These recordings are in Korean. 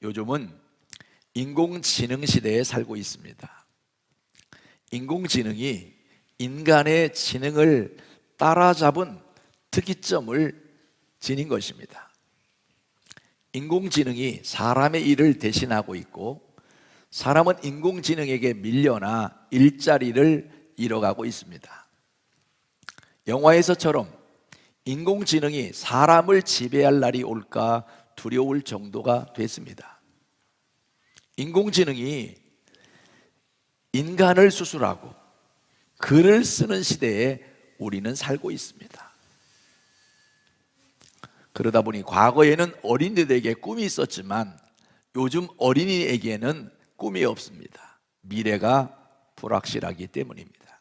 요즘은 인공지능 시대에 살고 있습니다. 인공지능이 인간의 지능을 따라잡은 특이점을 지닌 것입니다. 인공지능이 사람의 일을 대신하고 있고, 사람은 인공지능에게 밀려나 일자리를 잃어가고 있습니다. 영화에서처럼 인공지능이 사람을 지배할 날이 올까 두려울 정도가 됐습니다. 인공지능이 인간을 수술하고 글을 쓰는 시대에 우리는 살고 있습니다. 그러다 보니 과거에는 어린이들에게 꿈이 있었지만 요즘 어린이에게는 꿈이 없습니다. 미래가 불확실하기 때문입니다.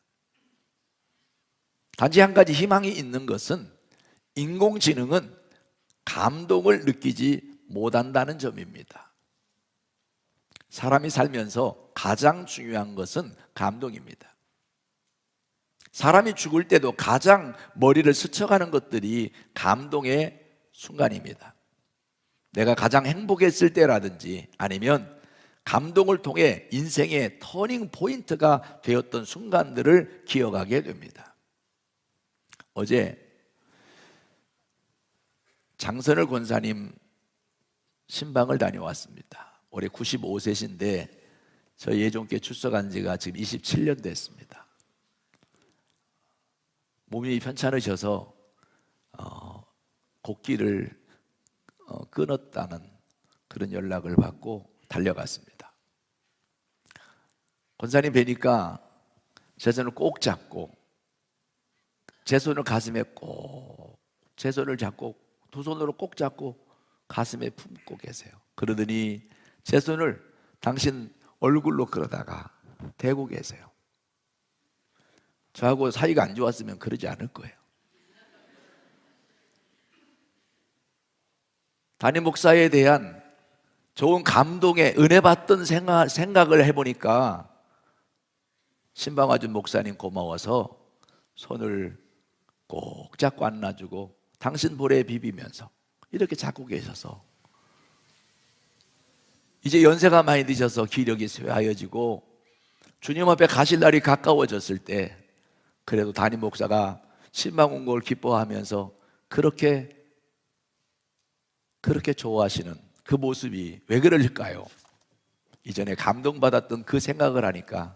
단지 한 가지 희망이 있는 것은 인공지능은 감동을 느끼지 못한다는 점입니다. 사람이 살면서 가장 중요한 것은 감동입니다. 사람이 죽을 때도 가장 머리를 스쳐가는 것들이 감동의 순간입니다. 내가 가장 행복했을 때라든지 아니면 감동을 통해 인생의 터닝 포인트가 되었던 순간들을 기억하게 됩니다. 어제 장선을 권사님 신방을 다녀왔습니다. 올해 95세신데 저희 예종교회 출석한 지가 지금 27년 됐습니다. 몸이 편찮으셔서 곡기를 끊었다는 그런 연락을 받고 달려갔습니다. 권사님 뵈니까 제 손을 꼭 잡고, 제 손을 가슴에 꼭, 제 손을 잡고 두 손으로 꼭 잡고 가슴에 품고 계세요. 그러더니 제 손을 당신 얼굴로 끌어다가 대고 계세요. 저하고 사이가 안 좋았으면 그러지 않을 거예요. 담임 목사에 대한 좋은 감동에 은혜 받던 생각을 해보니까 신방화준 목사님 고마워서 손을 꼭 잡고 안아주고 당신 볼에 비비면서 이렇게 잡고 계셔서, 이제 연세가 많이 드셔서 기력이 쇠하여지고 주님 앞에 가실 날이 가까워졌을 때 그래도 담임 목사가 신방 온 걸 기뻐하면서 그렇게 좋아하시는 그 모습이 왜 그럴까요? 이전에 감동받았던 그 생각을 하니까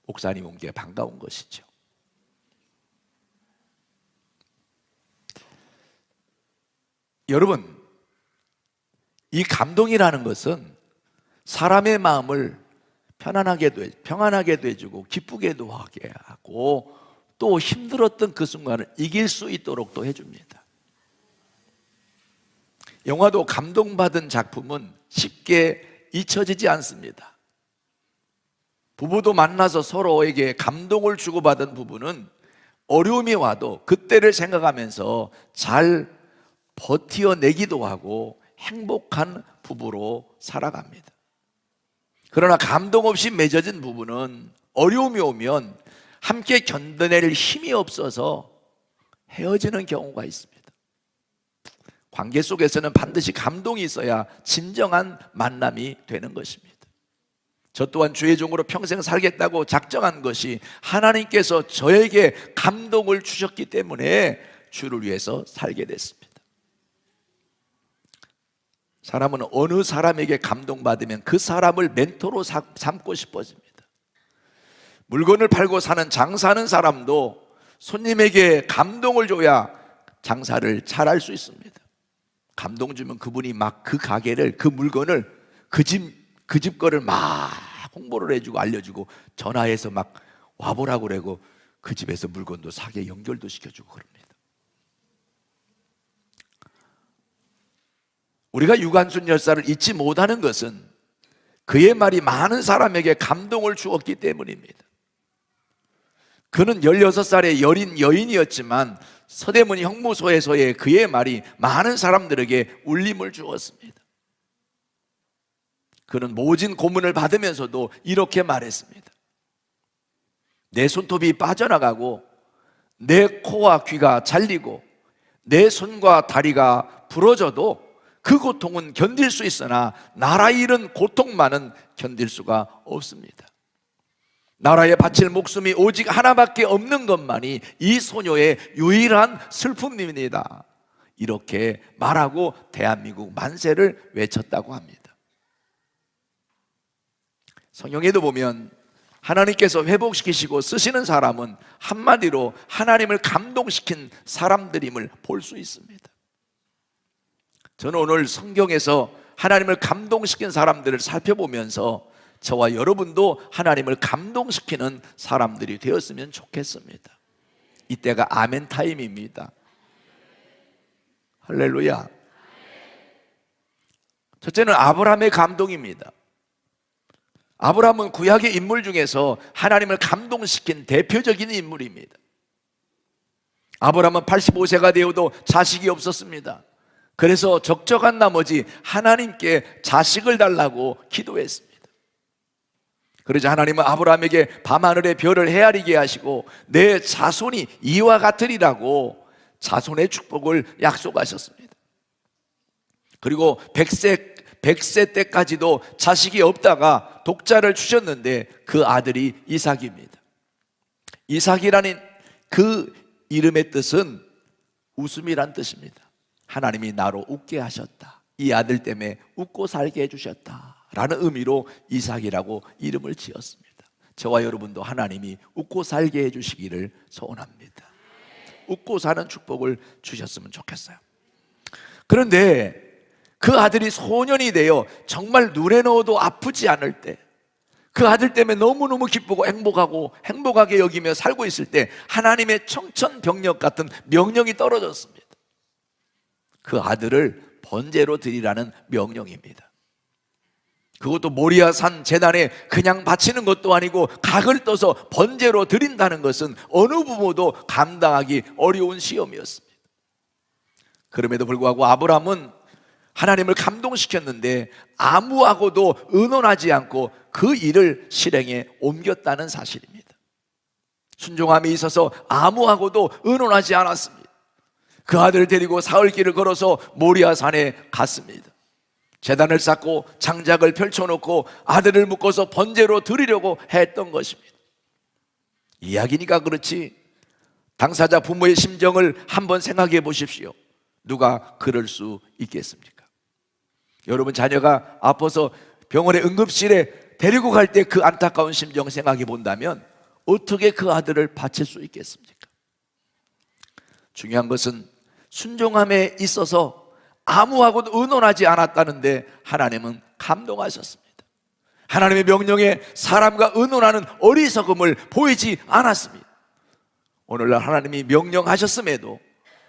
목사님 온 게 반가운 것이죠. 여러분, 이 감동이라는 것은 사람의 마음을 평안하게 해주고 기쁘게도 하게 하고 또 힘들었던 그 순간을 이길 수 있도록 또 해줍니다. 영화도 감동받은 작품은 쉽게 잊혀지지 않습니다. 부부도 만나서 서로에게 감동을 주고받은 부부는 어려움이 와도 그때를 생각하면서 잘 버텨내기도 하고 행복한 부부로 살아갑니다. 그러나 감동 없이 맺어진 부부는 어려움이 오면 함께 견뎌낼 힘이 없어서 헤어지는 경우가 있습니다. 관계 속에서는 반드시 감동이 있어야 진정한 만남이 되는 것입니다. 저 또한 주의 종으로 평생 살겠다고 작정한 것이 하나님께서 저에게 감동을 주셨기 때문에 주를 위해서 살게 됐습니다. 사람은 어느 사람에게 감동받으면 그 사람을 멘토로 삼고 싶어집니다. 물건을 팔고 사는 장사하는 사람도 손님에게 감동을 줘야 장사를 잘할 수 있습니다. 감동 주면 그분이 막 그 가게를, 그 물건을, 그 집 거를 막 홍보를 해주고 알려주고 전화해서 막 와보라고 그러고 그 집에서 물건도 사게 연결도 시켜주고 그럽니다. 우리가 유관순 열사를 잊지 못하는 것은 그의 말이 많은 사람에게 감동을 주었기 때문입니다. 그는 16살의 여린 여인이었지만 서대문 형무소에서의 그의 말이 많은 사람들에게 울림을 주었습니다. 그는 모진 고문을 받으면서도 이렇게 말했습니다. 내 손톱이 빠져나가고 내 코와 귀가 잘리고 내 손과 다리가 부러져도 그 고통은 견딜 수 있으나 나라 잃은 고통만은 견딜 수가 없습니다. 나라에 바칠 목숨이 오직 하나밖에 없는 것만이 이 소녀의 유일한 슬픔입니다. 이렇게 말하고 대한민국 만세를 외쳤다고 합니다. 성경에도 보면 하나님께서 회복시키시고 쓰시는 사람은 한마디로 하나님을 감동시킨 사람들임을 볼 수 있습니다. 저는 오늘 성경에서 하나님을 감동시킨 사람들을 살펴보면서 저와 여러분도 하나님을 감동시키는 사람들이 되었으면 좋겠습니다. 이때가 아멘 타임입니다. 할렐루야. 첫째는 아브라함의 감동입니다. 아브라함은 구약의 인물 중에서 하나님을 감동시킨 대표적인 인물입니다. 아브라함은 85세가 되어도 자식이 없었습니다. 그래서 적적한 나머지 하나님께 자식을 달라고 기도했습니다. 그러자 하나님은 아브라함에게 밤하늘의 별을 헤아리게 하시고 내 자손이 이와 같으리라고 자손의 축복을 약속하셨습니다. 그리고 100세 때까지도 자식이 없다가 독자를 주셨는데 그 아들이 이삭입니다. 이삭이라는 그 이름의 뜻은 웃음이란 뜻입니다. 하나님이 나로 웃게 하셨다. 이 아들 때문에 웃고 살게 해주셨다 라는 의미로 이삭이라고 이름을 지었습니다. 저와 여러분도 하나님이 웃고 살게 해주시기를 소원합니다. 웃고 사는 축복을 주셨으면 좋겠어요. 그런데 그 아들이 소년이 되어 정말 눈에 넣어도 아프지 않을 때, 그 아들 때문에 너무너무 기쁘고 행복하게 여기며 살고 있을 때 하나님의 청천벽력 같은 명령이 떨어졌습니다. 그 아들을 번제로 드리라는 명령입니다. 그것도 모리아산 제단에 그냥 바치는 것도 아니고 각을 떠서 번제로 드린다는 것은 어느 부모도 감당하기 어려운 시험이었습니다. 그럼에도 불구하고 아브라함은 하나님을 감동시켰는데 아무하고도 의논하지 않고 그 일을 실행에 옮겼다는 사실입니다. 순종함이 있어서 아무하고도 의논하지 않았습니다. 그 아들을 데리고 사흘길을 걸어서 모리아산에 갔습니다. 제단을 쌓고 장작을 펼쳐놓고 아들을 묶어서 번제로 드리려고 했던 것입니다. 이야기니까 그렇지 당사자 부모의 심정을 한번 생각해 보십시오. 누가 그럴 수 있겠습니까? 여러분 자녀가 아파서 병원의 응급실에 데리고 갈 때 그 안타까운 심정 생각해 본다면 어떻게 그 아들을 바칠 수 있겠습니까? 중요한 것은 순종함에 있어서 아무하고도 의논하지 않았다는데 하나님은 감동하셨습니다. 하나님의 명령에 사람과 의논하는 어리석음을 보이지 않았습니다. 오늘날 하나님이 명령하셨음에도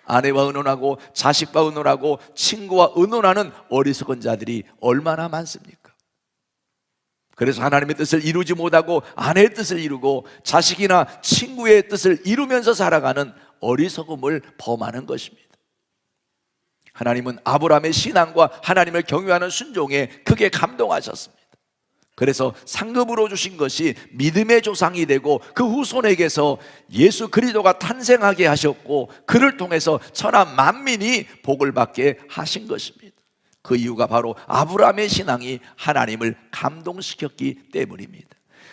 아내와 의논하고 자식과 의논하고 친구와 의논하는 어리석은 자들이 얼마나 많습니까? 그래서 하나님의 뜻을 이루지 못하고 아내의 뜻을 이루고 자식이나 친구의 뜻을 이루면서 살아가는 어리석음을 범하는 것입니다. 하나님은 아브라함의 신앙과 하나님을 경외하는 순종에 크게 감동하셨습니다. 그래서 상급으로 주신 것이 믿음의 조상이 되고 그 후손에게서 예수 그리스도가 탄생하게 하셨고 그를 통해서 천하 만민이 복을 받게 하신 것입니다. 그 이유가 바로 아브라함의 신앙이 하나님을 감동시켰기 때문입니다.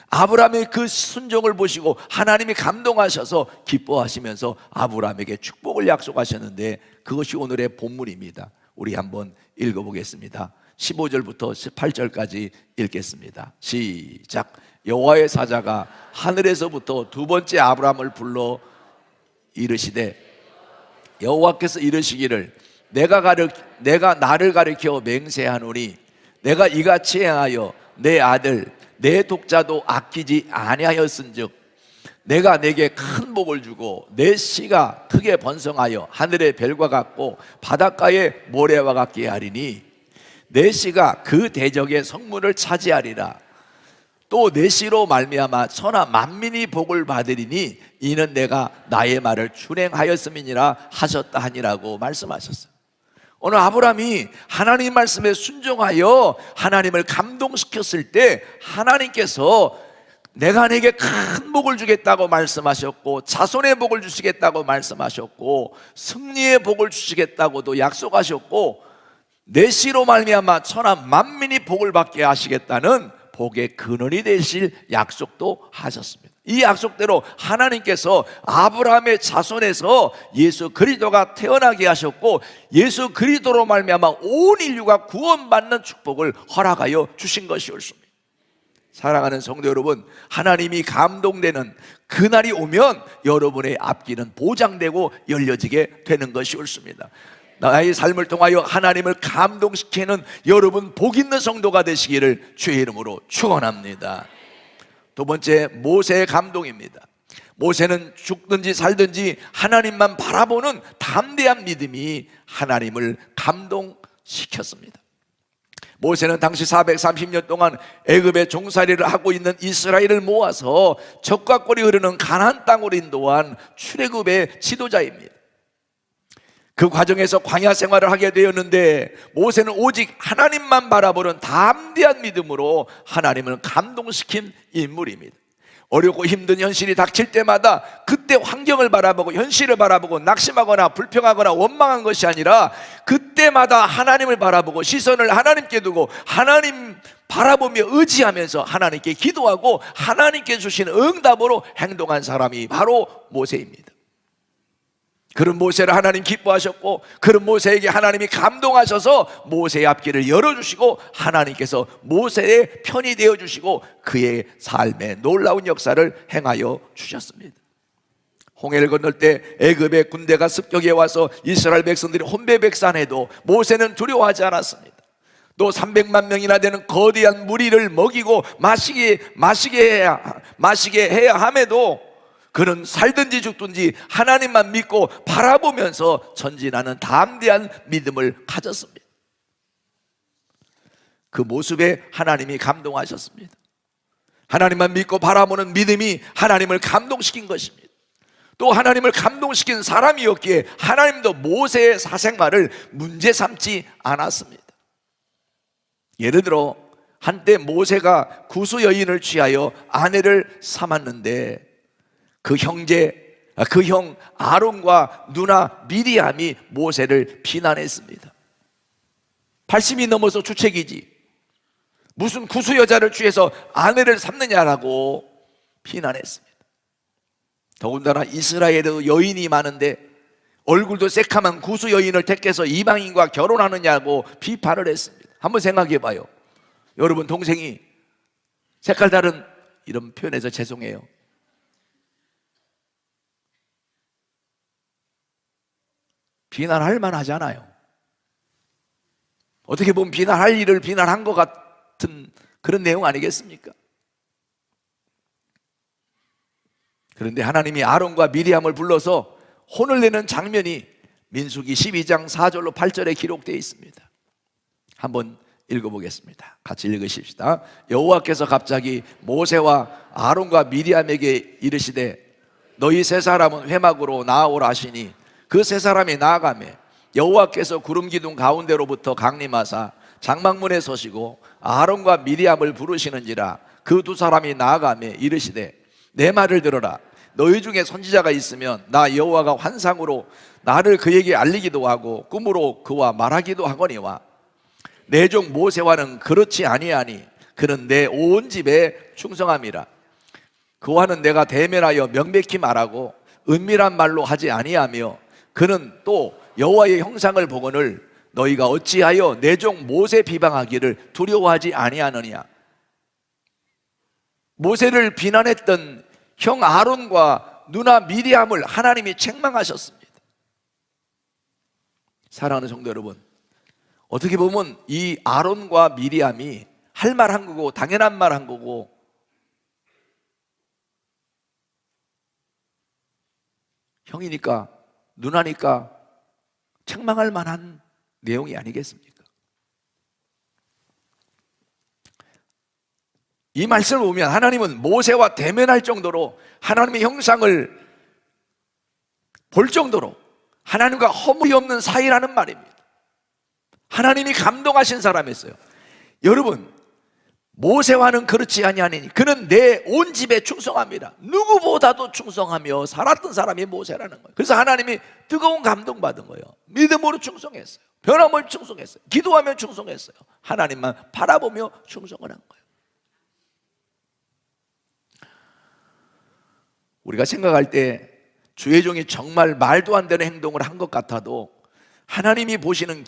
아브라함의 그 순종을 보시고 하나님이 감동하셔서 기뻐하시면서 아브라함에게 축복을 약속하셨는데 그것이 오늘의 본문입니다. 우리 한번 읽어보겠습니다. 15절부터 18절까지 읽겠습니다. 시작. 여호와의 사자가 하늘에서부터 두 번째 아브라함을 불러 이르시되 여호와께서 이르시기를 내가 나를 가리켜 맹세하노니 내가 이같이 행하여 내 아들 내 독자도 아끼지 아니하였은즉 내가 내게 큰 복을 주고 내 씨가 크게 번성하여 하늘의 별과 같고 바닷가의 모래와 같게 하리니 내 씨가 그 대적의 성문을 차지하리라. 또 내 씨로 말미암아 천하 만민이 복을 받으리니 이는 내가 나의 말을 준행하였음이니라 하셨다 하니라고 말씀하셨어요. 오늘 아브라함이 하나님 말씀에 순종하여 하나님을 감동시켰을 때 하나님께서 내가 내게 큰 복을 주겠다고 말씀하셨고 자손의 복을 주시겠다고 말씀하셨고 승리의 복을 주시겠다고도 약속하셨고 내 씨로 말미암아 천하 만민이 복을 받게 하시겠다는 복의 근원이 되실 약속도 하셨습니다. 이 약속대로 하나님께서 아브라함의 자손에서 예수 그리스도가 태어나게 하셨고, 예수 그리스도로 말미암아 온 인류가 구원받는 축복을 허락하여 주신 것이었습니다. 사랑하는 성도 여러분, 하나님이 감동되는 그날이 오면 여러분의 앞길은 보장되고 열려지게 되는 것이었습니다. 나의 삶을 통하여 하나님을 감동시키는 여러분 복 있는 성도가 되시기를 주의 이름으로 축원합니다. 두 번째, 모세의 감동입니다. 모세는 죽든지 살든지 하나님만 바라보는 담대한 믿음이 하나님을 감동시켰습니다. 모세는 당시 430년 동안 애굽의 종살이를 하고 있는 이스라엘을 모아서 적과 꿀이 흐르는 가나안 땅으로 인도한 출애굽의 지도자입니다. 그 과정에서 광야 생활을 하게 되었는데, 모세는 오직 하나님만 바라보는 담대한 믿음으로 하나님을 감동시킨 인물입니다. 어렵고 힘든 현실이 닥칠 때마다 그때 환경을 바라보고 현실을 바라보고 낙심하거나 불평하거나 원망한 것이 아니라, 그때마다 하나님을 바라보고 시선을 하나님께 두고 하나님 바라보며 의지하면서 하나님께 기도하고 하나님께 주신 응답으로 행동한 사람이 바로 모세입니다. 그런 모세를 하나님 기뻐하셨고, 그런 모세에게 하나님이 감동하셔서 모세의 앞길을 열어주시고 하나님께서 모세의 편이 되어주시고 그의 삶에 놀라운 역사를 행하여 주셨습니다. 홍해를 건널 때 애굽의 군대가 습격해 와서 이스라엘 백성들이 혼배백산해도 모세는 두려워하지 않았습니다. 또 300만 명이나 되는 거대한 무리를 먹이고 마시게 해야 함에도 그는 살든지 죽든지 하나님만 믿고 바라보면서 전진하는 담대한 믿음을 가졌습니다. 그 모습에 하나님이 감동하셨습니다. 하나님만 믿고 바라보는 믿음이 하나님을 감동시킨 것입니다. 또 하나님을 감동시킨 사람이었기에 하나님도 모세의 사생활을 문제 삼지 않았습니다. 예를 들어 한때 모세가 구수 여인을 취하여 아내를 삼았는데, 그 형 아론과 누나 미리암이 모세를 비난했습니다. 80이 넘어서 주책이지 무슨 구수 여자를 취해서 아내를 삼느냐라고 비난했습니다. 더군다나 이스라엘에도 여인이 많은데 얼굴도 새카만 구수 여인을 택해서 이방인과 결혼하느냐고 비판을 했습니다. 한번 생각해 봐요. 여러분 동생이 색깔 다른, 이런 표현에서 죄송해요, 비난할 만하잖아요. 어떻게 보면 비난할 일을 비난한 것 같은 그런 내용 아니겠습니까? 그런데 하나님이 아론과 미리암을 불러서 혼을 내는 장면이 민수기 12장 4절로 8절에 기록되어 있습니다. 한번 읽어보겠습니다. 같이 읽으십시다. 여호와께서 갑자기 모세와 아론과 미리암에게 이르시되 너희 세 사람은 회막으로 나아오라 하시니 그 세 사람이 나아가매 여호와께서 구름 기둥 가운데로부터 강림하사 장막문에 서시고 아론과 미리암을 부르시는지라. 그 두 사람이 나아가매 이르시되 내 말을 들어라. 너희 중에 선지자가 있으면 나 여호와가 환상으로 나를 그에게 알리기도 하고 꿈으로 그와 말하기도 하거니와 내 종 모세와는 그렇지 아니하니 그는 내 온 집에 충성함이라. 그와는 내가 대면하여 명백히 말하고 은밀한 말로 하지 아니하며 그는 또 여호와의 형상을 보거늘 너희가 어찌하여 내 종 모세 비방하기를 두려워하지 아니하느냐. 모세를 비난했던 형 아론과 누나 미리암을 하나님이 책망하셨습니다. 사랑하는 성도 여러분, 어떻게 보면 이 아론과 미리암이 할 말 한 거고 당연한 말 한 거고 형이니까 누나니까 책망할 만한 내용이 아니겠습니까? 이 말씀을 보면 하나님은 모세와 대면할 정도로 하나님의 형상을 볼 정도로 하나님과 허물이 없는 사이라는 말입니다. 하나님이 감동하신 사람이었어요. 여러분, 모세와는 그렇지 아니하니 그는 내 온 집에 충성합니다. 누구보다도 충성하며 살았던 사람이 모세라는 거예요. 그래서 하나님이 뜨거운 감동받은 거예요. 믿음으로 충성했어요. 변함없이 충성했어요. 기도하며 충성했어요. 하나님만 바라보며 충성을 한 거예요. 우리가 생각할 때 주의 종이 정말 말도 안 되는 행동을 한 것 같아도 하나님이 보시는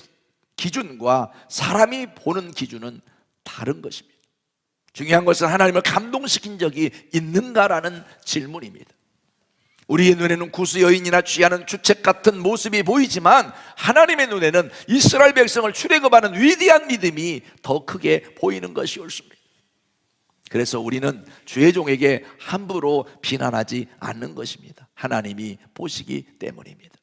기준과 사람이 보는 기준은 다른 것입니다. 중요한 것은 하나님을 감동시킨 적이 있는가라는 질문입니다. 우리의 눈에는 구수 여인이나 취하는 주책 같은 모습이 보이지만 하나님의 눈에는 이스라엘 백성을 출애굽하는 위대한 믿음이 더 크게 보이는 것이 옳습니다. 그래서 우리는 주의 종에게 함부로 비난하지 않는 것입니다. 하나님이 보시기 때문입니다.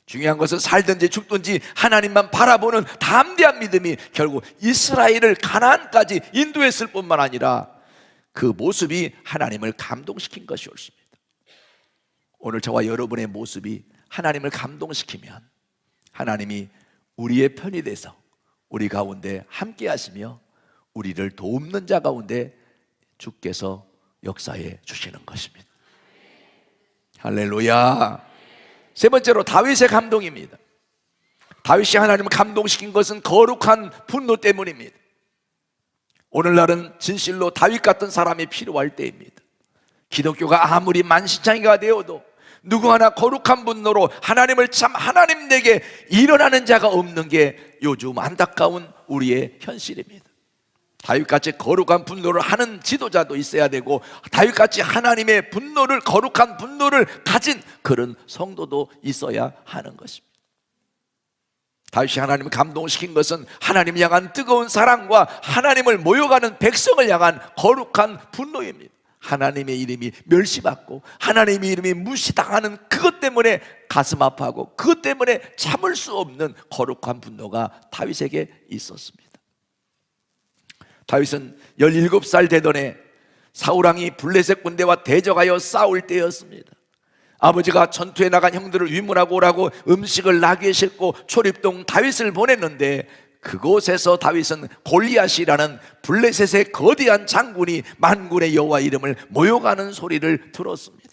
중요한 것은 살든지 죽든지 하나님만 바라보는 담대한 믿음이 결국 이스라엘을 가나안까지 인도했을 뿐만 아니라 그 모습이 하나님을 감동시킨 것이 옳습니다. 오늘 저와 여러분의 모습이 하나님을 감동시키면 하나님이 우리의 편이 돼서 우리 가운데 함께 하시며 우리를 돕는 자 가운데 주께서 역사해 주시는 것입니다. 할렐루야. 세 번째로 다윗의 감동입니다. 다윗이 하나님을 감동시킨 것은 거룩한 분노 때문입니다. 오늘날은 진실로 다윗 같은 사람이 필요할 때입니다. 기독교가 아무리 만신창이가 되어도 누구 하나 거룩한 분노로 하나님을 참 하나님 내게 일어나는 자가 없는 게 요즘 안타까운 우리의 현실입니다. 다윗같이 거룩한 분노를 하는 지도자도 있어야 되고 다윗같이 하나님의 분노를, 거룩한 분노를 가진 그런 성도도 있어야 하는 것입니다. 다윗이 하나님을 감동시킨 것은 하나님 향한 뜨거운 사랑과 하나님을 모욕하는 백성을 향한 거룩한 분노입니다. 하나님의 이름이 멸시받고 하나님의 이름이 무시당하는 그것 때문에 가슴 아파하고 그것 때문에 참을 수 없는 거룩한 분노가 다윗에게 있었습니다. 다윗은 17살 되던 해 사울왕이 블레셋 군대와 대적하여 싸울 때였습니다. 아버지가 전투에 나간 형들을 위문하고 오라고 음식을 나귀에 싣고 초립동 다윗을 보냈는데 그곳에서 다윗은 골리앗이라는 블레셋의 거대한 장군이 만군의 여호와 이름을 모욕하는 소리를 들었습니다.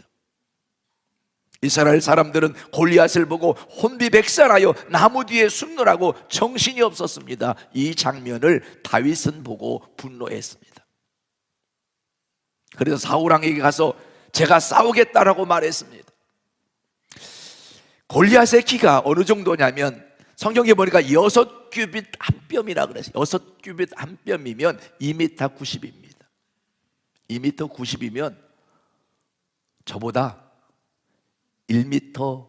이스라엘 사람들은 골리앗을 보고 혼비백산하여 나무 뒤에 숨느라고 정신이 없었습니다. 이 장면을 다윗은 보고 분노했습니다. 그래서 사울왕에게 가서 제가 싸우겠다라고 말했습니다. 골리앗의 키가 어느 정도냐면 성경에 보니까 6규빗 한 뼘이라 그랬어요. 6규빗 한 뼘이면 2m 90입니다. 2m 90이면 저보다 1m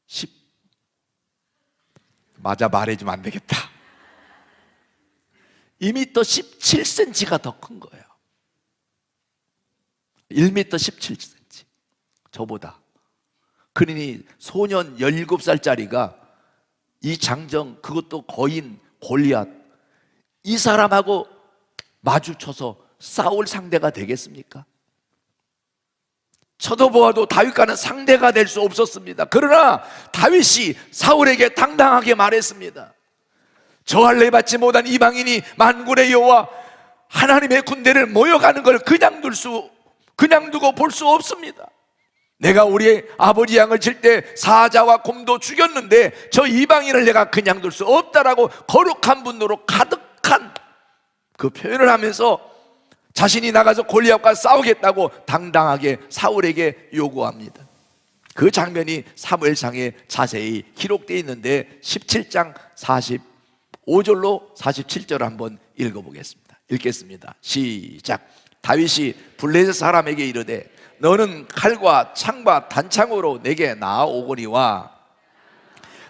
10 맞아 말해주면 안 되겠다. 2m 17cm가 더 큰 거예요. 1m 17cm 저보다. 그러니 소년 17살짜리가 이 장정, 그것도 거인 골리앗, 이 사람하고 마주쳐서 싸울 상대가 되겠습니까? 쳐다보아도 다윗과는 상대가 될 수 없었습니다. 그러나 다윗이 사울에게 당당하게 말했습니다. 저할례 받지 못한 이방인이 만군의 여호와 하나님의 군대를 모여가는 걸 그냥 두고 볼 수 없습니다. 내가 우리 아버지 양을 칠 때 사자와 곰도 죽였는데 저 이방인을 내가 그냥 둘 수 없다라고 거룩한 분노로 가득한 그 표현을 하면서 자신이 나가서 골리앗과 싸우겠다고 당당하게 사울에게 요구합니다. 그 장면이 사무엘상에 자세히 기록되어 있는데 17장 45절로 47절 한번 읽어보겠습니다. 읽겠습니다. 시작. 다윗이 블레셋 사람에게 이르되 너는 칼과 창과 단창으로 내게 나아오거니와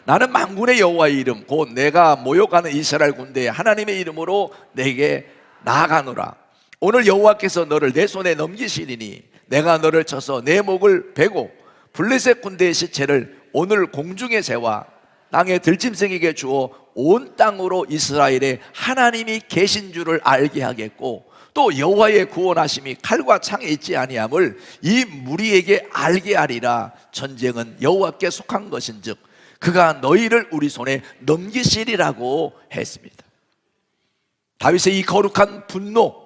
나는 만군의 여호와의 이름 곧 내가 모욕하는 이스라엘 군대의 하나님의 이름으로 내게 나아가노라. 오늘 여호와께서 너를 내 손에 넘기시리니 내가 너를 쳐서 내 목을 베고 블레셋 군대의 시체를 오늘 공중에 세워 땅의 들짐승에게 주어 온 땅으로 이스라엘에 하나님이 계신 줄을 알게 하겠고 또 여호와의 구원하심이 칼과 창에 있지 아니함을 이 무리에게 알게 하리라. 전쟁은 여호와께 속한 것인즉 그가 너희를 우리 손에 넘기시리라고 했습니다. 다윗의 이 거룩한 분노,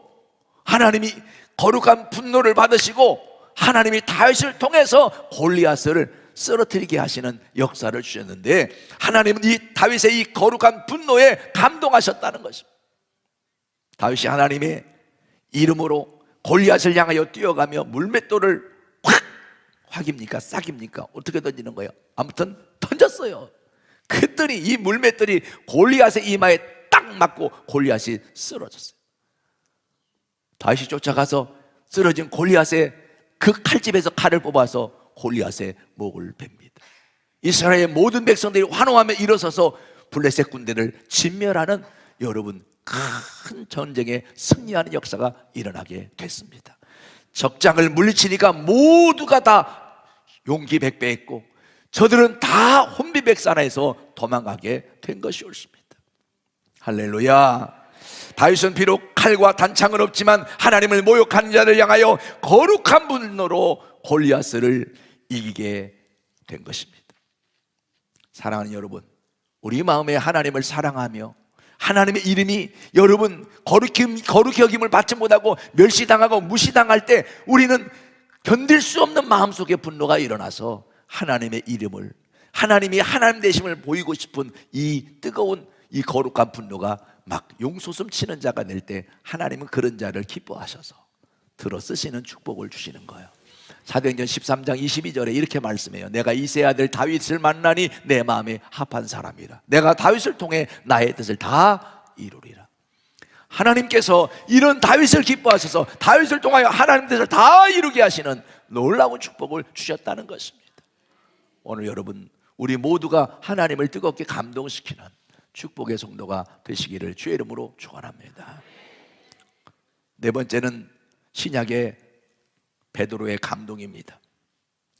하나님이 거룩한 분노를 받으시고 하나님이 다윗을 통해서 골리앗을 쓰러뜨리게 하시는 역사를 주셨는데, 하나님은 이 다윗의 이 거룩한 분노에 감동하셨다는 것입니다. 다윗이 하나님의 이름으로 골리앗을 향하여 뛰어가며 물맷돌을 확입니까 싹입니까 어떻게 던지는 거예요? 아무튼 던졌어요. 그랬더니 이 물맷돌이 골리앗의 이마에 딱 맞고 골리앗이 쓰러졌어요. 다윗이 쫓아가서 쓰러진 골리앗의 그 칼집에서 칼을 뽑아서 골리앗의 목을 팹니다. 이스라엘의 모든 백성들이 환호하며 일어서서 블레셋 군대를 진멸하는, 여러분, 큰 전쟁에 승리하는 역사가 일어나게 됐습니다. 적장을 물리치니까 모두가 다 용기 백배했고 저들은 다 혼비백산해서 도망가게 된 것이 옳습니다. 할렐루야. 다윗은 비록 칼과 단창은 없지만 하나님을 모욕하는 자를 향하여 거룩한 분노로 골리앗을 이기게 된 것입니다. 사랑하는 여러분, 우리 마음에 하나님을 사랑하며 하나님의 이름이 여러분 거룩히 여김을 받지 못하고 멸시당하고 무시당할 때 우리는 견딜 수 없는 마음속에 분노가 일어나서 하나님의 이름을, 하나님이 하나님 되심을 보이고 싶은 이 뜨거운 이 거룩한 분노가 막 용솟음 치는 자가 될 때 하나님은 그런 자를 기뻐하셔서 들어 쓰시는 축복을 주시는 거예요. 사도행전 13장 22절에 이렇게 말씀해요. 내가 이새의 아들 다윗을 만나니 내 마음에 합한 사람이라. 내가 다윗을 통해 나의 뜻을 다 이루리라. 하나님께서 이런 다윗을 기뻐하셔서 다윗을 통하여 하나님 뜻을 다 이루게 하시는 놀라운 축복을 주셨다는 것입니다. 오늘 여러분, 우리 모두가 하나님을 뜨겁게 감동시키는 축복의 성도가 되시기를 주의 이름으로 축원합니다. 네 번째는 신약의 베드로의 감동입니다.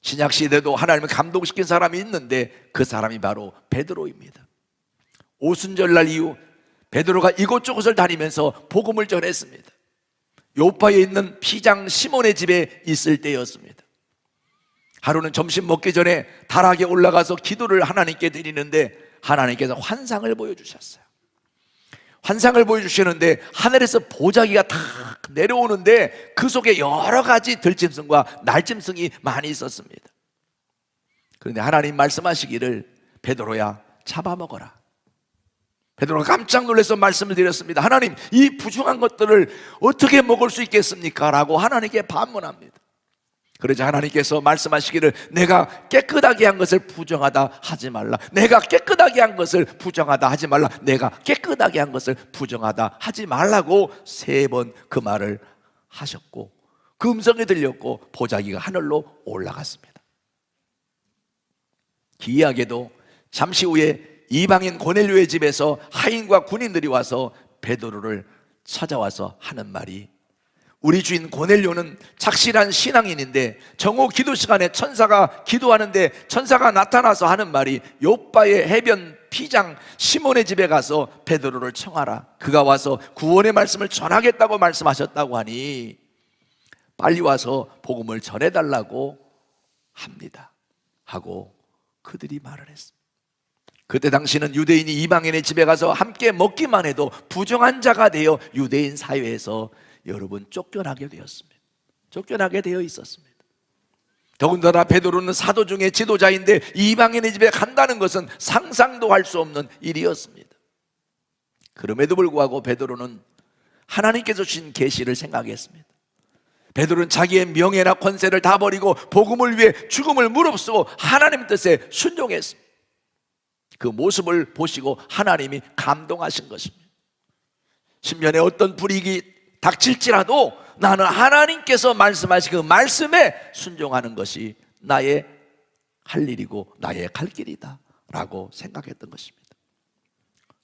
신약 시대도 하나님을 감동시킨 사람이 있는데 그 사람이 바로 베드로입니다. 오순절날 이후 베드로가 이곳저곳을 다니면서 복음을 전했습니다. 요파에 있는 피장 시몬의 집에 있을 때였습니다. 하루는 점심 먹기 전에 다락에 올라가서 기도를 하나님께 드리는데 하나님께서 환상을 보여주셨어요. 환상을 보여주시는데 하늘에서 보자기가 탁 내려오는데 그 속에 여러 가지 들짐승과 날짐승이 많이 있었습니다. 그런데 하나님 말씀하시기를 베드로야 잡아먹어라. 베드로가 깜짝 놀라서 말씀을 드렸습니다. 하나님, 이 부정한 것들을 어떻게 먹을 수 있겠습니까? 라고 하나님께 반문합니다. 그러자 하나님께서 말씀하시기를 내가 깨끗하게 한 것을 부정하다 하지 말라. 내가 깨끗하게 한 것을 부정하다 하지 말라. 내가 깨끗하게 한 것을 부정하다 하지 말라고 3번 그 말을 하셨고 그 음성이 들렸고 보자기가 하늘로 올라갔습니다. 기이하게도 잠시 후에 이방인 고넬료의 집에서 하인과 군인들이 와서 베드로를 찾아와서 하는 말이, 우리 주인 고넬료는 착실한 신앙인인데 정오 기도 시간에 천사가 기도하는데 천사가 나타나서 하는 말이 요빠의 해변 피장 시몬의 집에 가서 베드로를 청하라. 그가 와서 구원의 말씀을 전하겠다고 말씀하셨다고 하니 빨리 와서 복음을 전해달라고 합니다 하고 그들이 말을 했습니다. 그때 당시는 유대인이 이방인의 집에 가서 함께 먹기만 해도 부정한 자가 되어 유대인 사회에서 여러분 쫓겨나게 되었습니다. 쫓겨나게 되어 있었습니다. 더군다나 베드로는 사도 중에 지도자인데 이방인의 집에 간다는 것은 상상도 할 수 없는 일이었습니다. 그럼에도 불구하고 베드로는 하나님께서 주신 계시를 생각했습니다. 베드로는 자기의 명예나 권세를 다 버리고 복음을 위해 죽음을 무릅쓰고 하나님 뜻에 순종했습니다. 그 모습을 보시고 하나님이 감동하신 것입니다. 신변에 어떤 불이익이 닥칠지라도 나는 하나님께서 말씀하신 그 말씀에 순종하는 것이 나의 할 일이고 나의 갈 길이다 라고 생각했던 것입니다.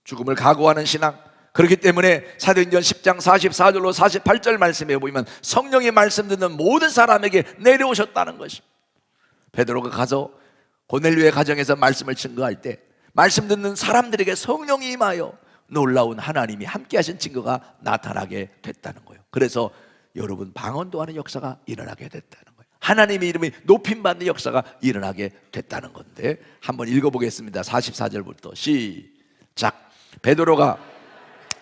죽음을 각오하는 신앙, 그렇기 때문에 사도행전 10장 44절로 48절 말씀에 보면 성령이 말씀 듣는 모든 사람에게 내려오셨다는 것입니다. 베드로가 가서 고넬료의 가정에서 말씀을 증거할 때 말씀 듣는 사람들에게 성령이 임하여 놀라운 하나님이 함께 하신 증거가 나타나게 됐다는 거예요. 그래서 여러분 방언도 하는 역사가 일어나게 됐다는 거예요. 하나님의 이름이 높임받는 역사가 일어나게 됐다는 건데 한번 읽어보겠습니다. 44절부터 시작. 베드로가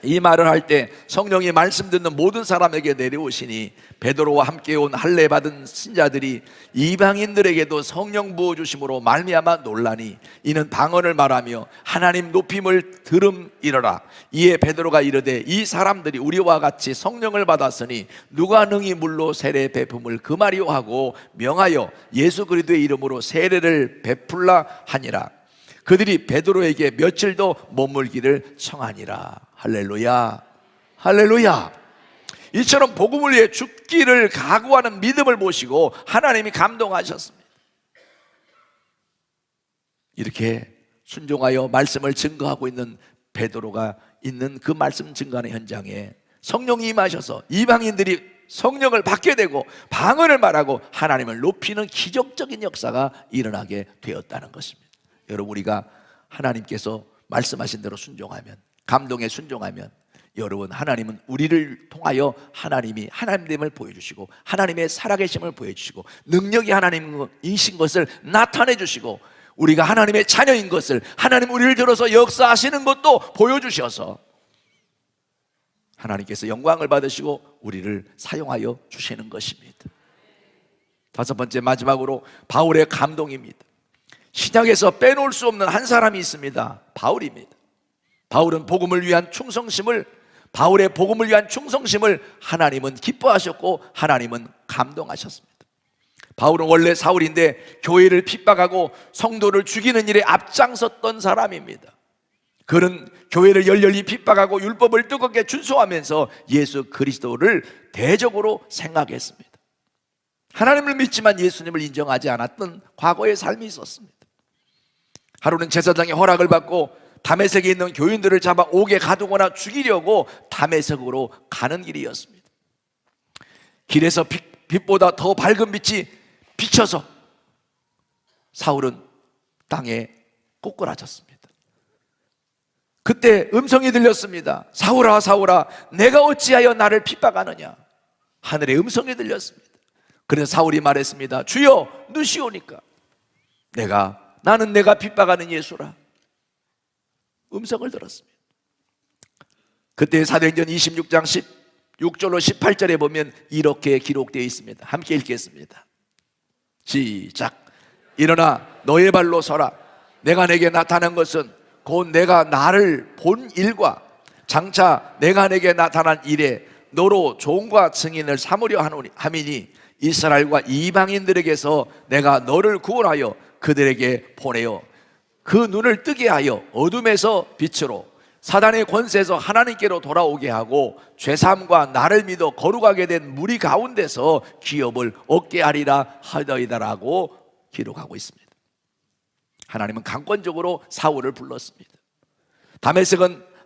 이 말을 할 때 성령이 말씀 듣는 모든 사람에게 내려오시니 베드로와 함께 온 할례 받은 신자들이 이방인들에게도 성령 부어 주심으로 말미암아 놀라니 이는 방언을 말하며 하나님 높임을 들음이러라. 이에 베드로가 이르되 이 사람들이 우리와 같이 성령을 받았으니 누가 능히 물로 세례 베품을 금하리요 하고 명하여 예수 그리스도의 이름으로 세례를 베풀라 하니라. 그들이 베드로에게 며칠도 머물기를 청하니라. 할렐루야, 할렐루야. 이처럼 복음을 위해 죽기를 각오하는 믿음을 보시고 하나님이 감동하셨습니다. 이렇게 순종하여 말씀을 증거하고 있는 베드로가 있는 그 말씀 증거하는 현장에 성령이 임하셔서 이방인들이 성령을 받게 되고 방언을 말하고 하나님을 높이는 기적적인 역사가 일어나게 되었다는 것입니다. 여러분, 우리가 하나님께서 말씀하신 대로 순종하면, 감동에 순종하면, 여러분, 하나님은 우리를 통하여 하나님이 하나님됨을 보여주시고 하나님의 살아계심을 보여주시고 능력이 하나님이신 것을 나타내 주시고 우리가 하나님의 자녀인 것을, 하나님 우리를 들어서 역사하시는 것도 보여주셔서 하나님께서 영광을 받으시고 우리를 사용하여 주시는 것입니다. 다섯 번째, 마지막으로 바울의 감동입니다. 신약에서 빼놓을 수 없는 한 사람이 있습니다. 바울입니다. 바울의 복음을 위한 충성심을 하나님은 기뻐하셨고 하나님은 감동하셨습니다. 바울은 원래 사울인데 교회를 핍박하고 성도를 죽이는 일에 앞장섰던 사람입니다. 그는 교회를 열렬히 핍박하고 율법을 뜨겁게 준수하면서 예수 그리스도를 대적으로 생각했습니다. 하나님을 믿지만 예수님을 인정하지 않았던 과거의 삶이 있었습니다. 하루는 제사장의 허락을 받고 다메섹에 있는 교인들을 잡아 옥에 가두거나 죽이려고 다메섹으로 가는 길이었습니다. 길에서 빛보다 더 밝은 빛이 비쳐서 사울은 땅에 꼬꾸라졌습니다. 그때 음성이 들렸습니다. 사울아, 사울아, 내가 어찌하여 나를 핍박하느냐. 하늘의 음성이 들렸습니다. 그래서 사울이 말했습니다. 주여, 누시오니까. 나는 내가 핍박하는 예수라. 음성을 들었습니다. 그때 사도행전 26장 16절로 18절에 보면 이렇게 기록되어 있습니다. 함께 읽겠습니다. 시작. 일어나 너의 발로 서라. 내가 내게 나타난 것은 곧 내가 나를 본 일과 장차 내가 내게 나타난 일에 너로 종과 증인을 삼으려 함이니 이스라엘과 이방인들에게서 내가 너를 구원하여 그들에게 보내어 그 눈을 뜨게 하여 어둠에서 빛으로 사단의 권세에서 하나님께로 돌아오게 하고 죄사함과 나를 믿어 거룩하게 된 무리 가운데서 기업을 얻게 하리라 하더이다라고 기록하고 있습니다. 하나님은 강권적으로 사울을 불렀습니다.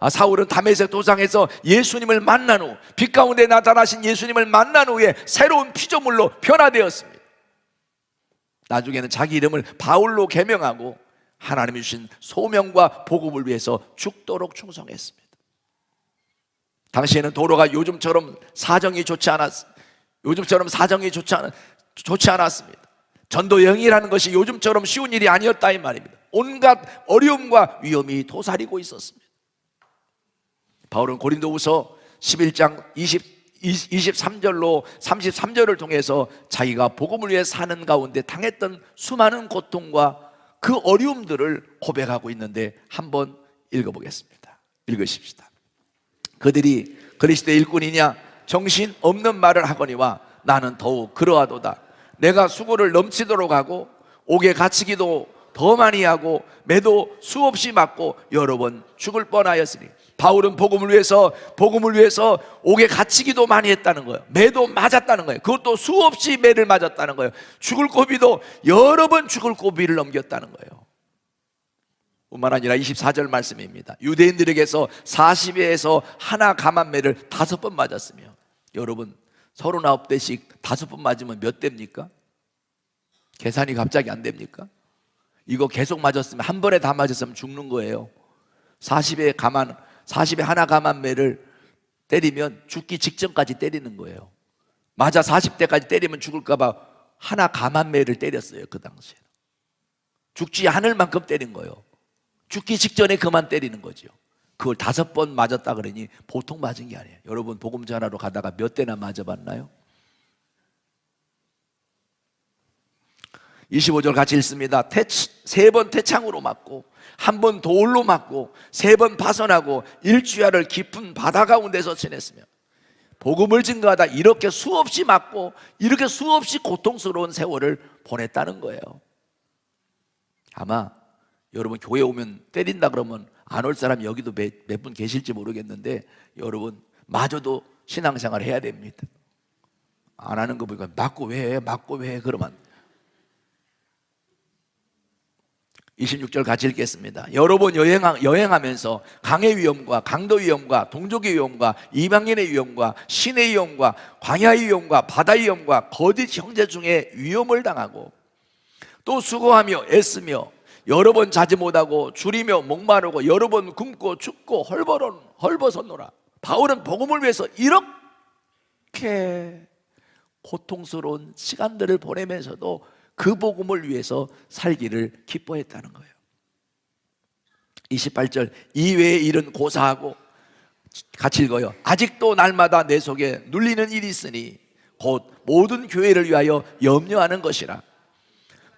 사울은 다메섹 도상에서 예수님을 만난 후, 빛 가운데 나타나신 예수님을 만난 후에 새로운 피조물로 변화되었습니다. 나중에는 자기 이름을 바울로 개명하고 하나님이 주신 소명과 복음을 위해서 죽도록 충성했습니다. 당시에는 도로가 요즘처럼 사정이 좋지 않았습니다. 전도 영이라는 것이 요즘처럼 쉬운 일이 아니었다 이 말입니다. 온갖 어려움과 위험이 도사리고 있었습니다. 바울은 고린도후서 11장 23절로 33절을 통해서 자기가 복음을 위해 사는 가운데 당했던 수많은 고통과 그 어려움들을 고백하고 있는데 한번 읽어보겠습니다. 읽으십시다. 그들이 그리스도의 일꾼이냐 정신 없는 말을 하거니와 나는 더욱 그러하도다. 내가 수고를 넘치도록 하고 옥에 갇히기도 더 많이 하고 매도 수없이 맞고 여러 번 죽을 뻔하였으니. 바울은 복음을 위해서 옥에 갇히기도 많이 했다는 거예요. 매도 맞았다는 거예요. 그것도 수없이 매를 맞았다는 거예요. 죽을 고비도 여러 번 죽을 고비를 넘겼다는 거예요. 뿐만 아니라 24절 말씀입니다. 유대인들에게서 40회에서 하나 감한매를 5번 맞았으며, 여러분 39대씩 5번 맞으면 몇 대입니까? 계산이 갑자기 안 됩니까? 이거 계속 맞았으면, 한 번에 다 맞았으면 죽는 거예요. 40회 하나 감한매를 때리면 죽기 직전까지 때리는 거예요. 맞아 40대까지 때리면 죽을까봐 하나 감한매를 때렸어요. 그 당시에 죽지 않을 만큼 때린 거예요. 죽기 직전에 그만 때리는 거죠. 그걸 5번 맞았다 그러니 보통 맞은 게 아니에요. 여러분 복음 전하러 가다가 몇 대나 맞아봤나요? 25절 같이 읽습니다. 3번 태창으로 맞고, 1번 돌로 맞고, 3번 파선하고, 일주야를 깊은 바다 가운데서 지냈으며, 복음을 증거하다 이렇게 수없이 맞고 이렇게 수없이 고통스러운 세월을 보냈다는 거예요. 아마 여러분 교회 오면 때린다 그러면 안 올 사람 여기도 몇 분 계실지 모르겠는데, 여러분 마저도 신앙생활 해야 됩니다. 안 하는 거 보니까 맞고 왜 그러면 26절 같이 읽겠습니다. 여러 번 여행하면서 강의 위험과 강도 위험과 동족의 위험과 이방인의 위험과 신의 위험과 광야의 위험과 바다의 위험과 거짓 형제 중에 위험을 당하고, 또 수고하며 애쓰며 여러 번 자지 못하고 줄이며 목마르고 여러 번 굶고 춥고 헐벗었노라. 바울은 복음을 위해서 이렇게 고통스러운 시간들을 보내면서도 그 복음을 위해서 살기를 기뻐했다는 거예요. 28절, 이외의 일은 고사하고, 같이 읽어요. 아직도 날마다 내 속에 눌리는 일이 있으니 곧 모든 교회를 위하여 염려하는 것이라.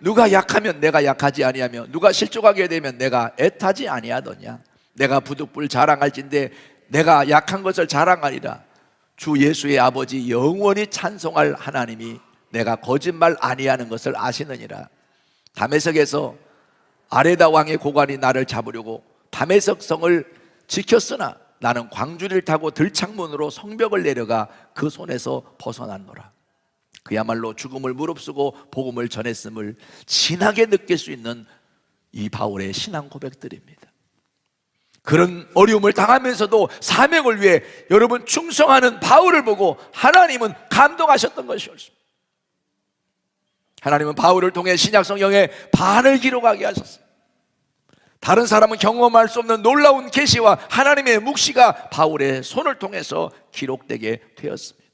누가 약하면 내가 약하지 아니하며 누가 실족하게 되면 내가 애타지 아니하더냐. 내가 부득불 자랑할진대 내가 약한 것을 자랑하리라. 주 예수의 아버지 영원히 찬송할 하나님이 내가 거짓말 아니하는 것을 아시느니라. 다메섹에서 아레다 왕의 고관이 나를 잡으려고 다메섹 성을 지켰으나 나는 광주리를 타고 들창문으로 성벽을 내려가 그 손에서 벗어났노라. 그야말로 죽음을 무릅쓰고 복음을 전했음을 진하게 느낄 수 있는 이 바울의 신앙 고백들입니다. 그런 어려움을 당하면서도 사명을 위해 여러분 충성하는 바울을 보고 하나님은 감동하셨던 것이었습니다. 하나님은 바울을 통해 신약 성경에 반을 기록하게 하셨어요. 다른 사람은 경험할 수 없는 놀라운 계시와 하나님의 묵시가 바울의 손을 통해서 기록되게 되었습니다.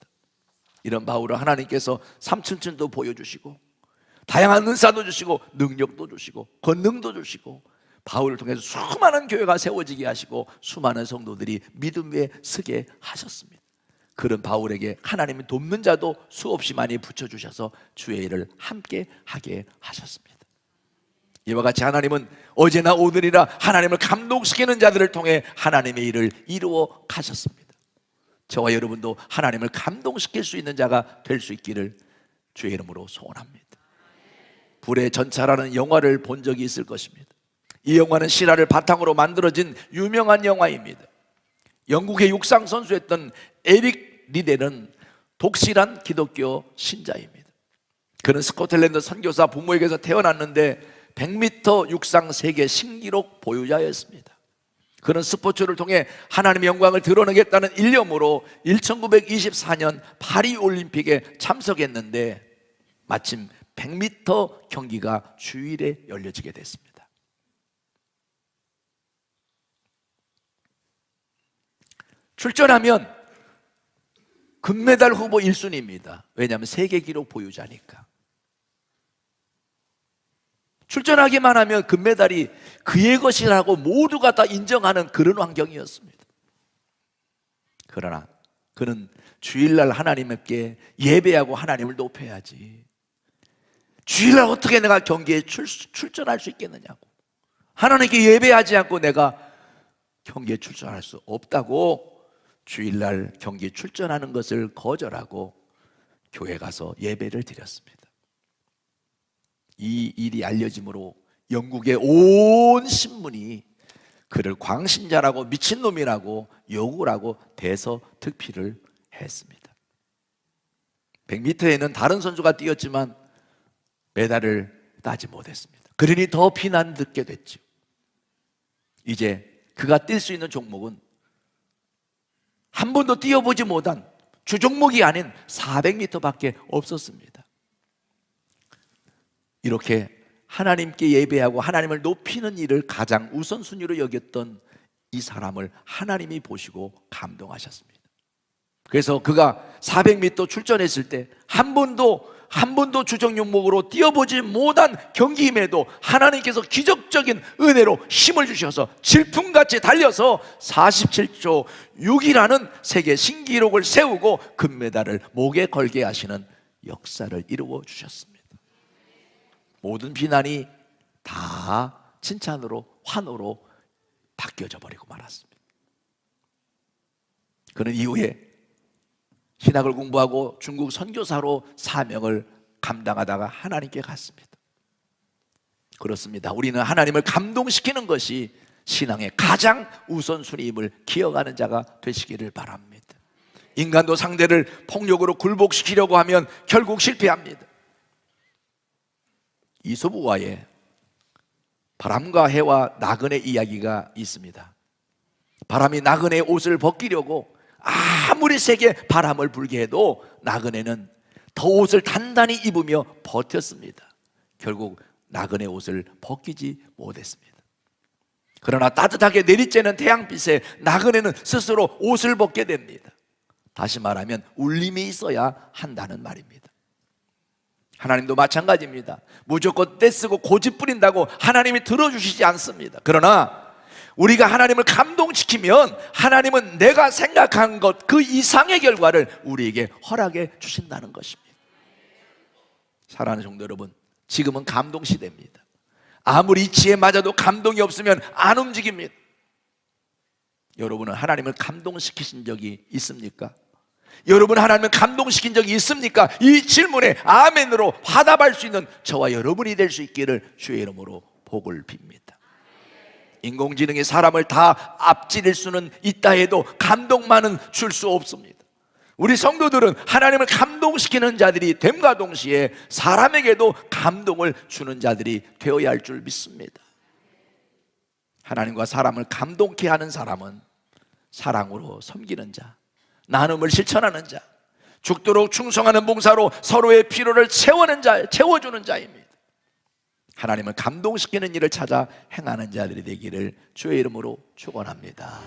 이런 바울을 하나님께서 삼층층도 보여주시고 다양한 은사도 주시고 능력도 주시고 권능도 주시고 바울을 통해서 수많은 교회가 세워지게 하시고 수많은 성도들이 믿음 위에 서게 하셨습니다. 그런 바울에게 하나님은 돕는 자도 수없이 많이 붙여주셔서 주의 일을 함께 하게 하셨습니다. 이와 같이 하나님은 어제나 오늘이라 하나님을 감동시키는 자들을 통해 하나님의 일을 이루어 가셨습니다. 저와 여러분도 하나님을 감동시킬 수 있는 자가 될 수 있기를 주의 이름으로 소원합니다. 불의 전차라는 영화를 본 적이 있을 것입니다. 이 영화는 실화를 바탕으로 만들어진 유명한 영화입니다. 영국의 육상 선수였던 에릭 리데는 독실한 기독교 신자입니다. 그는 스코틀랜드 선교사 부모에게서 태어났는데 100m 육상 세계 신기록 보유자였습니다. 그는 스포츠를 통해 하나님의 영광을 드러내겠다는 일념으로 1924년 파리 올림픽에 참석했는데 마침 100m 경기가 주일에 열려지게 됐습니다. 출전하면 금메달 후보 1순위입니다. 왜냐하면 세계 기록 보유자니까. 출전하기만 하면 금메달이 그의 것이라고 모두가 다 인정하는 그런 환경이었습니다. 그러나 그는 주일날 하나님께 예배하고 하나님을 높여야지, 주일날 어떻게 내가 경기에 출전할 수 있겠느냐고, 하나님께 예배하지 않고 내가 경기에 출전할 수 없다고 주일날 경기 출전하는 것을 거절하고 교회 가서 예배를 드렸습니다. 이 일이 알려짐으로 영국의 온 신문이 그를 광신자라고 미친놈이라고 욕을 하고 대서특필을 했습니다. 100m에는 다른 선수가 뛰었지만 메달을 따지 못했습니다. 그러니 더 비난 듣게 됐죠. 이제 그가 뛸 수 있는 종목은 한 번도 뛰어보지 못한 주종목이 아닌 400m밖에 없었습니다. 이렇게 하나님께 예배하고 하나님을 높이는 일을 가장 우선순위로 여겼던 이 사람을 하나님이 보시고 감동하셨습니다. 그래서 그가 400m 출전했을 때 한 번도 한 번도 주정 종목으로 뛰어보지 못한 경기임에도 하나님께서 기적적인 은혜로 힘을 주셔서 질풍같이 달려서 47초 6이라는 세계 신기록을 세우고 금메달을 목에 걸게 하시는 역사를 이루어 주셨습니다. 모든 비난이 다 칭찬으로, 환호로 바뀌어져 버리고 말았습니다. 그는 이후에 신학을 공부하고 중국 선교사로 사명을 감당하다가 하나님께 갔습니다. 그렇습니다. 우리는 하나님을 감동시키는 것이 신앙의 가장 우선순위임을 기억하는 자가 되시기를 바랍니다. 인간도 상대를 폭력으로 굴복시키려고 하면 결국 실패합니다. 이솝우화에 바람과 해와 나그네 이야기가 있습니다. 바람이 나그네의 옷을 벗기려고 아무리 세게 바람을 불게 해도 나그네는 더 옷을 단단히 입으며 버텼습니다. 결국 나그네 옷을 벗기지 못했습니다. 그러나 따뜻하게 내리쬐는 태양빛에 나그네는 스스로 옷을 벗게 됩니다. 다시 말하면 울림이 있어야 한다는 말입니다. 하나님도 마찬가지입니다. 무조건 떼쓰고 고집 부린다고 하나님이 들어주시지 않습니다. 그러나 우리가 하나님을 감동시키면 하나님은 내가 생각한 것 그 이상의 결과를 우리에게 허락해 주신다는 것입니다. 사랑하는 성도 여러분, 지금은 감동 시대입니다. 아무리 이치에 맞아도 감동이 없으면 안 움직입니다. 여러분은 하나님을 감동시키신 적이 있습니까? 여러분 하나님을 감동시킨 적이 있습니까? 이 질문에 아멘으로 화답할 수 있는 저와 여러분이 될 수 있기를 주의 이름으로 복을 빕니다. 인공지능이 사람을 다 앞지를 수는 있다 해도 감동만은 줄 수 없습니다. 우리 성도들은 하나님을 감동시키는 자들이 됨과 동시에 사람에게도 감동을 주는 자들이 되어야 할 줄 믿습니다. 하나님과 사람을 감동케 하는 사람은 사랑으로 섬기는 자, 나눔을 실천하는 자, 죽도록 충성하는 봉사로 서로의 필요를 채워주는 자입니다. 하나님을 감동시키는 일을 찾아 행하는 자들이 되기를 주의 이름으로 축원합니다.